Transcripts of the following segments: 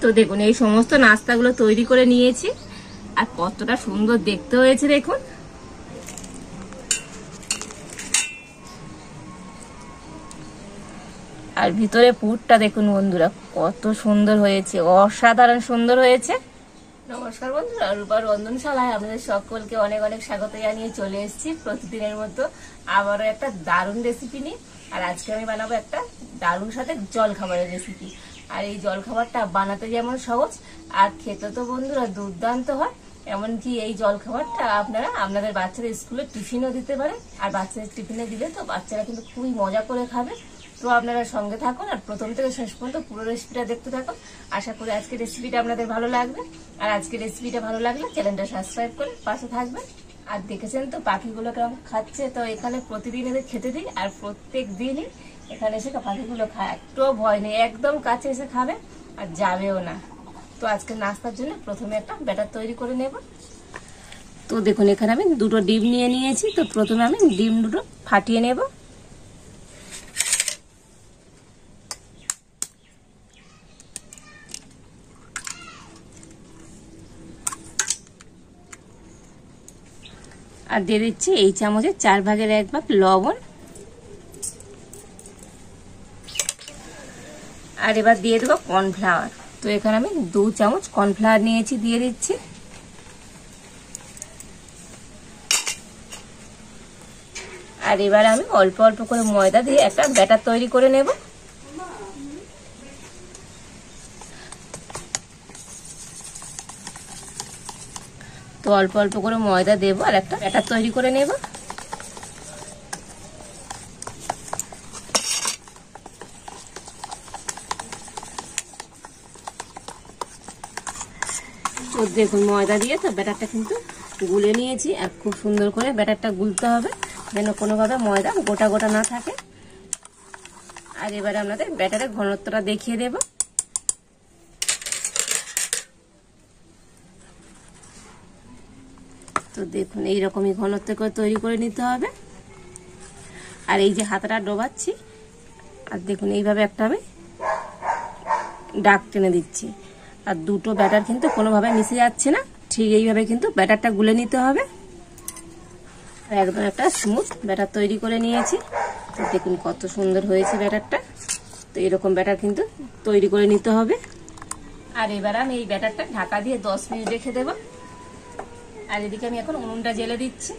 তো দেখুন এই সমস্ত নাস্তাগুলো তৈরি করে নিয়েছি আর কতটা সুন্দর দেখতে হয়েছে দেখুন। আর ভিতরে পুরটা দেখুন বন্ধুরা কত সুন্দর হয়েছে, অসাধারণ সুন্দর হয়েছে। নমস্কার বন্ধুরা, রূপার রন্ধনশালায় আপনাদের সকলকে অনেক অনেক স্বাগত জানিয়ে চলে এসেছি প্রতিদিনের মতো আবারও একটা দারুণ রেসিপি নিয়ে। আর আজকে আমি বানাবো একটা দারুণ সাথে জলখাবারের রেসিপি। আর এই জলখাবারটা বানাতে যেমন সহজ আর খেতে তো বন্ধুরা দুর্দান্ত হয়। এমনকি এই জলখাবারটা আপনারা আপনাদের বাচ্চাদের স্কুলে টিফিনও দিতে পারেন। আর বাচ্চাদের টিফিনে দিলে তো বাচ্চারা কিন্তু খুবই মজা করে খাবে। তো আপনারা সঙ্গে থাকুন আর প্রথম থেকে শেষ পর্যন্ত পুরো রেসিপিটা দেখতে থাকুন। আশা করি আজকের রেসিপিটা আপনাদের ভালো লাগবে। আর আজকের রেসিপিটা ভালো লাগলে চ্যানেলটা সাবস্ক্রাইব করে পাশে থাকবেন। আর দেখেছেন তো পাখিগুলো কেমন খাচ্ছে, তো এখানে প্রতিদিন এদের খেতে দিই আর প্রত্যেক দিনই এখানে এসে পাখিগুলো খায়, একটুও ভয় নেই, একদম কাছে এসে খাবে আর যাবেও না। তো আজকে নাস্তার জন্য প্রথমে একটা ব্যাটার তৈরি করে নেব। তো দেখুন এখানে আমি দুটো ডিম নিয়ে নিয়েছি। তো প্রথমে আমি ডিম দুটো ফাটিয়ে নেব। আর দিয়ে দিচ্ছি এই চামচের 4 ভাগের 1 ভাগ লবণ। আর এবার দিয়ে দেবো কর্নফ্লাওয়ার। তো এখানে আমি 2 চামচ কর্নফ্লাওয়ার নিয়েছি, দিয়ে দিচ্ছি। আর এবার আমি অল্প অল্প করে ময়দা দিয়ে একটা ব্যাটার তৈরি করে নেব। তো অল্প অল্প করে ময়দা দেব আর একটা ব্যাটার তৈরি করে নেব। তো দেখুন ময়দা দিয়ে তো ব্যাটারটা কিন্তু গুলে নিয়েছি। আর খুব সুন্দর করে ব্যাটারটা গুলতে হবে যেন কোনোভাবে ময়দা গোটা গোটা না থাকে। আর এবার আপনাদের ব্যাটারের ঘনত্বটা দেখিয়ে দেব। তো দেখুন এইরকমই ঘনত্ব করে তৈরি করে নিতে হবে। আর এই যে হাতাটা ডোবাচ্ছি আর দেখুন এইভাবে একটা আমি দাগ টেনে দিচ্ছি। আর দুটো ব্যাটার কিন্তু কোনোভাবে মিশে যাচ্ছে না, ঠিক এইভাবে কিন্তু ব্যাটারটা গুলে নিতে হবে। আর একদম একটা স্মুথ ব্যাটার তৈরি করে নিয়েছি। তো দেখুন কত সুন্দর হয়েছে ব্যাটারটা। তো এরকম ব্যাটার কিন্তু তৈরি করে নিতে হবে। আর এবার আমি এই ব্যাটারটা ঢাকা দিয়ে 10 মিনিট রেখে দেব। আর এদিকে আমি এখন উনুনটা জ্বেলে দিচ্ছি।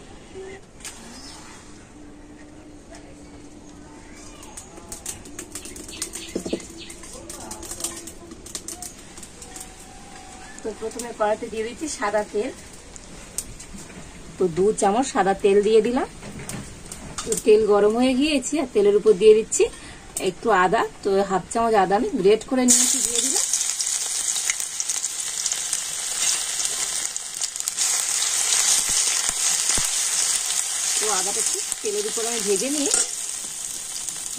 তো প্রথমে কড়াইতে দিয়ে দিচ্ছি সাদা তেল। তো 2 চামচ সাদা তেল দিয়ে দিলাম। তো তেল গরম হয়ে গিয়েছে আর তেলের উপর দিয়ে দিচ্ছি একটু আদা। তো 1/2 চামচ আদা আমি গ্রেট করে নিয়েছি, দিয়ে দিলাম। তো আদাটা একটু তেলের উপর আমি ভেজে নিয়ে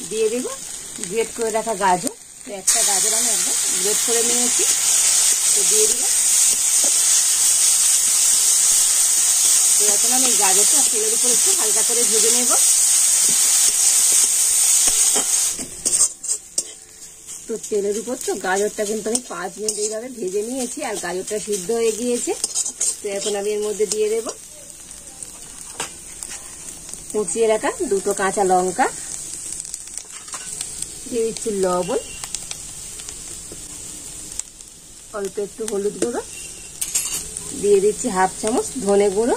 দিয়ে দেব গ্রেট করে রাখা গাজর। তো একটা গাজর আমি একদম গ্রেট করে নিয়েছি, তো দিয়ে দিলাম। তো এখন আমি এই গাজরটা তেলের উপর একটু হালকা করে ভেজে নেব। তো তেলের উপর তো গাজরটা কিন্তু আমি 5 মিনিট এইভাবে ভেজে নিয়েছি আর গাজরটা সিদ্ধ হয়ে গিয়েছে। তো এখন আমি এর মধ্যে দিয়ে দেব কুচিয়ে রাখা 2টো কাঁচা লঙ্কা, দিয়ে দিচ্ছি লবণ, অল্প একটু হলুদ গুঁড়ো, দিয়ে দিচ্ছি 1/2 চামচ ধনে গুঁড়ো,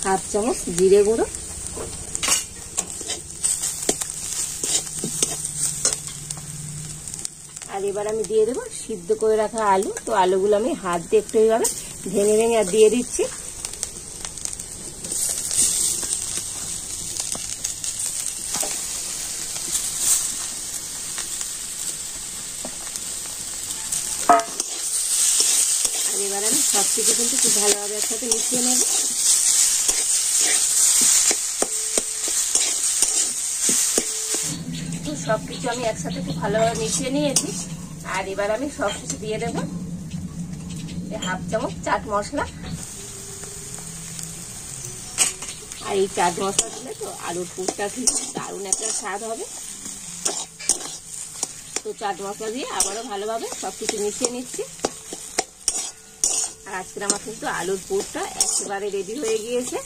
1/2 চামচ জিরে গুঁড়ো। আর এবার আমি দিয়ে দেবো সিদ্ধ করে রাখা আলু। তো আলুগুলো আমি হাত দিয়ে একটু এইভাবে ভেঙে ভেঙে আর দিয়ে দিচ্ছি। আর এবার আমি সবকিছু কিন্তু খুব ভালোভাবে একসাথে মিশিয়ে নেব। তো সবকিছু আমি একসাথে খুব ভালোভাবে মিশিয়ে নিয়েছি। আর এবার আমি সবকিছু দিয়ে দেবো 1/2 চামচ চাট মশলা। আর এই চাট মশলা দিলে তো আলুর পুরটা কিন্তু দারুণ একটা স্বাদ হবে। তো তো চাট মশলা দিয়ে আবারও ভালোভাবে সবকিছু মিশিয়ে নিচ্ছি। আর আজকে আমার কিন্তু আলুর পুরটা একেবারে রেডি হয়ে গিয়েছে।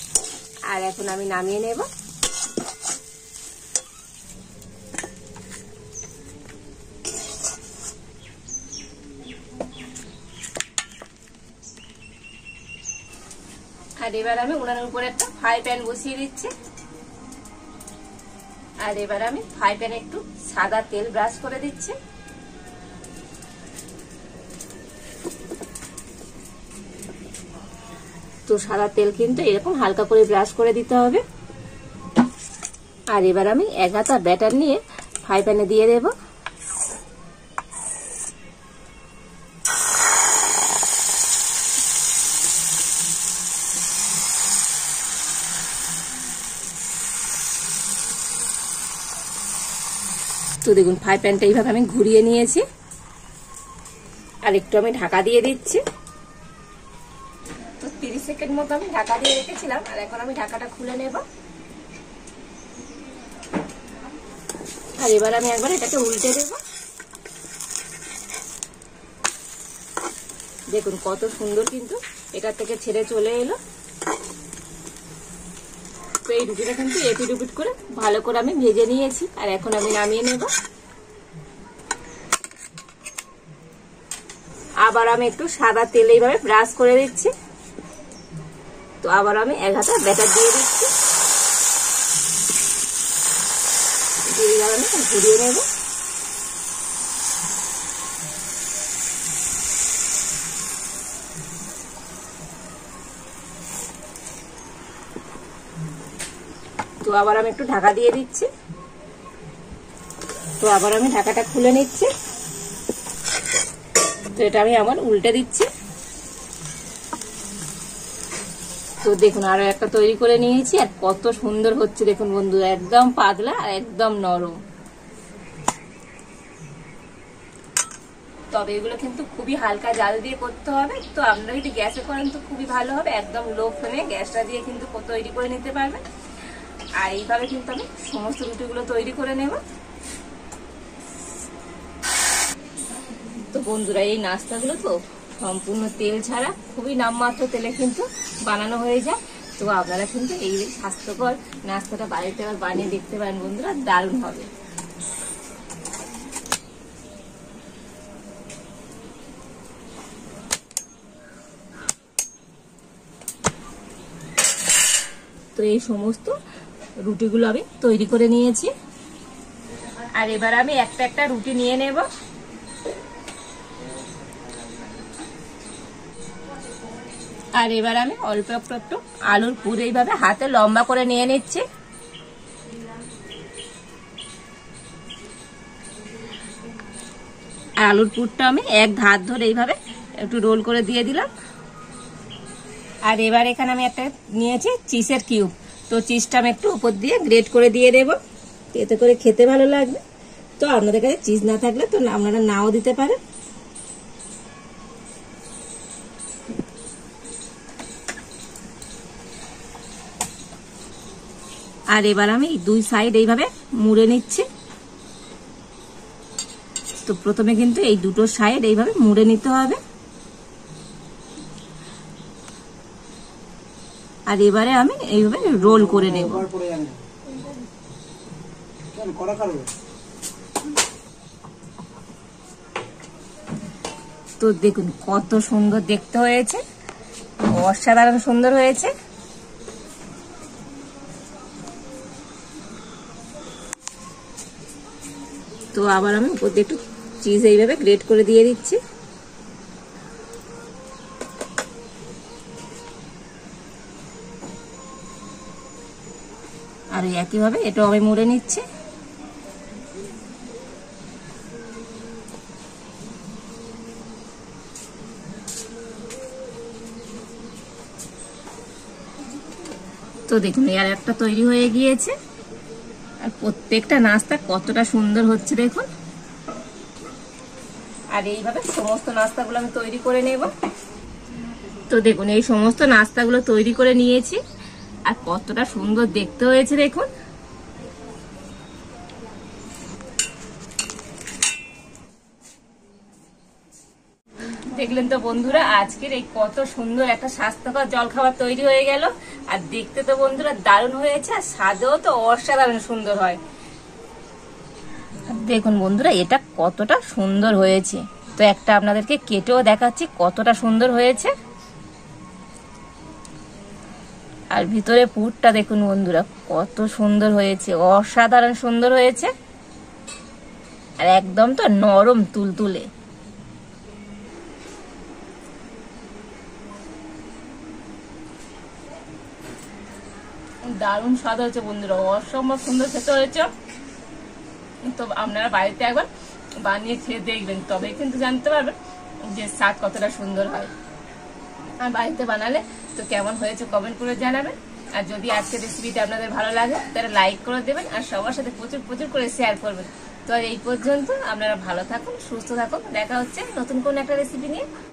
আর এখন আমি নামিয়ে নেব। আর এবার আমি উনানের উপরে একটা ফ্রাই প্যান বসিয়ে দিচ্ছি। আর এবার আমি ফ্রাই প্যানে একটু সাদা তেল ব্রাশ করে দিচ্ছি। তো সাদা তেল কিন্তু এরকম হালকা করে ব্রাশ করে দিতে হবে। আর এবার আমি 1 হাতা ব্যাটার নিয়ে ফ্রাই প্যানে দিয়ে দেব। তো দেখুন ফ্রাই প্যানটা এইভাবে আমি ঘুরিয়ে নিয়েছি। আর একটু আমি ঢাকা দিয়ে দিচ্ছি। তো 30 সেকেন্ড মতো আমি ঢাকা দিয়ে রেখেছিলাম। আর এখন আমি ঢাকাটা খুলে নেব। আর এবার আমি একবার এটাকে উল্টে দেব। দেখুন কত সুন্দর কিন্তু এটা থেকে ছেড়ে চলে এলো। তো এই রুটিটা কিন্তু এপিট উপিট করে ভালো করে আমি ভেজে নিয়েছি। আর এখন আমি নামিয়ে নেব। আবার আমি একটু সাদা তেল এইভাবে ব্রাশ করে দিচ্ছি। তো আবার আমি 1 হাতা ব্যাটার দিয়ে দিচ্ছি। ঘুরিয়ে নেব। তো আবার আমি একটু ঢাকা দিয়ে দিচ্ছি। তো আবার আমি ঢাকাটা খুলে নিচ্ছি। তো এটা আমি আবার উল্টে দিচ্ছি। তো দেখুন আরো একটা তৈরি করে নিয়েছি। আর কত সুন্দর হচ্ছে দেখুন বন্ধুরা, একদম পাতলা আর একদম নরম। তবে এগুলো কিন্তু খুবই হালকা জাল দিয়ে করতে হবে। তো আপনারা যদি গ্যাসে করেন তো খুবই ভালো হবে। একদম লো ফ্লেমে গ্যাসটা দিয়ে কিন্তু তৈরি করে নিতে পারবেন। আর এইভাবে কিন্তু আমি সমস্ত রুটিগুলো তৈরি করে নেব। তো বন্ধুরা এই নাস্তাগুলো তো সম্পূর্ণ তেল ছাড়া খুবই নামমাত্র তেলে কিন্তু বানানো হয়ে যায়। তো আপনারা কিন্তু এই স্বাস্থ্যকর নাস্তাটা বাড়িতে আবার বানিয়ে দেখতে পারেন বন্ধুরা, দারুণ হবে। তো এই সমস্ত রুটিগুলো আমি তৈরি করে নিয়েছি। আর এবার আমি একটা একটা রুটি নিয়ে নেব। আর এবার আমি অল্প একটু আলুর পুর এইভাবে হাতে লম্বা করে নিয়ে নিচ্ছি। আর আলুর পুরটা আমি এক ধার ধরে এইভাবে একটু রোল করে দিয়ে দিলাম। আর এবার এখানে আমি একটা নিয়েছি চিজের কিউব। তো চিজটা আমি একটু উপর দিয়ে গ্রেট করে দিয়ে দেবো, এতে করে খেতে ভালো লাগবে। তো আপনাদের কাছে চিজ না থাকলে তো আপনারা নাও দিতে পারেন। আর এবার আমি 2 সাইড এইভাবে মুড়ে নিচ্ছি। তো প্রথমে কিন্তু এই দুটো সাইড এইভাবে মুড়ে নিতে হবে। আর এবারে আমি এইভাবে রোল করে নেব। তো দেখুন কত সুন্দর দেখতে হয়েছে, অসাধারণ সুন্দর হয়েছে। তো আবার আমি উপর দিয়ে একটু চিজ এইভাবে গ্রেট করে দিয়ে দিচ্ছি। আর একইভাবে এটাও আমি মুড়ে নিচ্ছি। তো দেখুন আর একটা তৈরি হয়ে গিয়েছে। আর প্রত্যেকটা নাস্তা কতটা সুন্দর হচ্ছে দেখুন। আর এইভাবে সমস্ত নাস্তাগুলো আমি তৈরি করে নেব। তো দেখুন এই সমস্ত নাস্তাগুলো তৈরি করে নিয়েছি। আর কতটা সুন্দর দেখতে হয়েছে দেখুন। দেখলেন তো বন্ধুরা আজকের এই কত সুন্দর একটা স্বাস্থ্যকর জলখাবার তৈরি হয়ে গেল। আর দেখতে তো বন্ধুরা দারুণ হয়েছে, আর স্বাদেও তো অসাধারণ সুন্দর হয়। দেখুন বন্ধুরা এটা কতটা সুন্দর হয়েছে। তো একটা আপনাদেরকে কেটেও দেখাচ্ছি কতটা সুন্দর হয়েছে। আর ভিতরে পুরটা দেখুন বন্ধুরা কত সুন্দর হয়েছে, অসাধারণ সুন্দর হয়েছে। আর একদম তো নরম তুলতুলে। দারুণ স্বাদ হয়েছে বন্ধুরা, অসম্ভব সুন্দর খেতে হয়েছে। তো আপনারা বাড়িতে একবার বানিয়ে খেয়ে দেখবেন, তবে কিন্তু জানতে পারবেন যে স্বাদ কতটা সুন্দর হয়। আর বাড়িতে বানালে তো কেমন হয়েছে কমেন্ট করে জানাবেন। আর যদি আজকের রেসিপিটা আপনাদের ভালো লাগে তাহলে লাইক করে দেবেন, আর সবার সাথে প্রচুর প্রচুর করে শেয়ার করবেন। তো আর এই পর্যন্ত, আপনারা ভালো থাকুন, সুস্থ থাকুন, দেখা হচ্ছে নতুন কোন একটা রেসিপি নিয়ে।